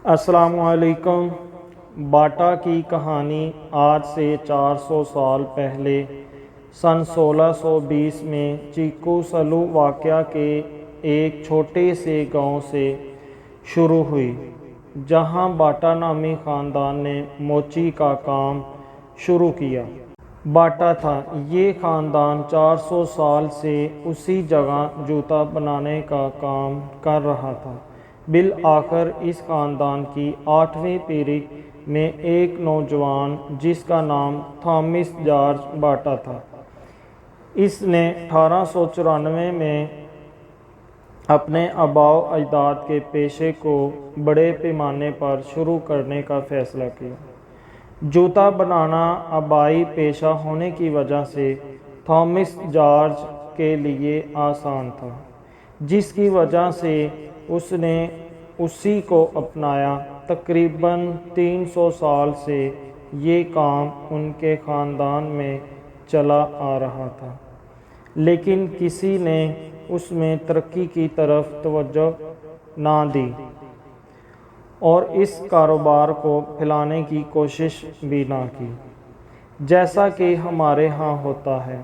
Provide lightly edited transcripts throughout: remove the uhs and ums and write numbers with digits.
السلام علیکم۔ باٹا کی کہانی آج سے 400 سال پہلے سن 1620 میں چیکو سلو واقعہ کے ایک چھوٹے سے گاؤں سے شروع ہوئی، جہاں باٹا نامی خاندان نے موچی کا کام شروع کیا۔ باٹا تھا یہ خاندان 400 سال سے اسی جگہ جوتا بنانے کا کام کر رہا تھا۔ بالآخر اس خاندان کی 8ویں پیڑھی میں ایک نوجوان جس کا نام تھامس جارج باٹا تھا، اس نے 1894 میں اپنے آباء و اجداد کے پیشے کو بڑے پیمانے پر شروع کرنے کا فیصلہ کیا۔ جوتا بنانا آبائی پیشہ ہونے کی وجہ سے تھامس جارج کے لیے آسان تھا، جس کی وجہ سے اس نے اسی کو اپنایا۔ تقریباً 300 سال سے یہ کام ان کے خاندان میں چلا آ رہا تھا، لیکن کسی نے اس میں ترقی کی طرف توجہ نہ دی اور اس کاروبار کو پھیلانے کی کوشش بھی نہ کی۔ جیسا کہ ہمارے ہاں ہوتا ہے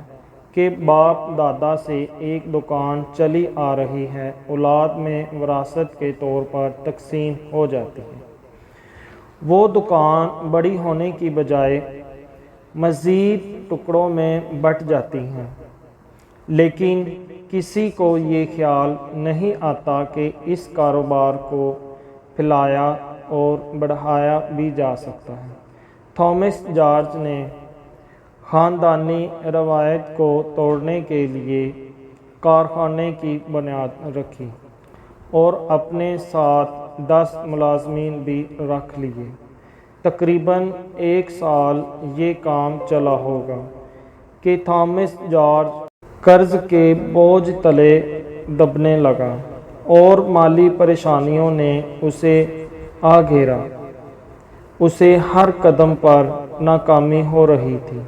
کہ باپ دادا سے ایک دکان چلی آ رہی ہے، اولاد میں وراثت کے طور پر تقسیم ہو جاتی ہے۔ وہ دکان بڑی ہونے کی بجائے مزید ٹکڑوں میں بٹ جاتی ہے، لیکن کسی کو یہ خیال نہیں آتا کہ اس کاروبار کو پھیلایا اور بڑھایا بھی جا سکتا ہے۔ تھامس جارج نے خاندانی روایت کو توڑنے کے لیے کارخانے کی بنیاد رکھی اور اپنے ساتھ 10 ملازمین بھی رکھ لیے۔ تقریباً 1 سال یہ کام چلا ہوگا کہ تھامس جارج قرض کے بوجھ تلے دبنے لگا اور مالی پریشانیوں نے اسے آ گھیرا۔ اسے ہر قدم پر ناکامی ہو رہی تھی۔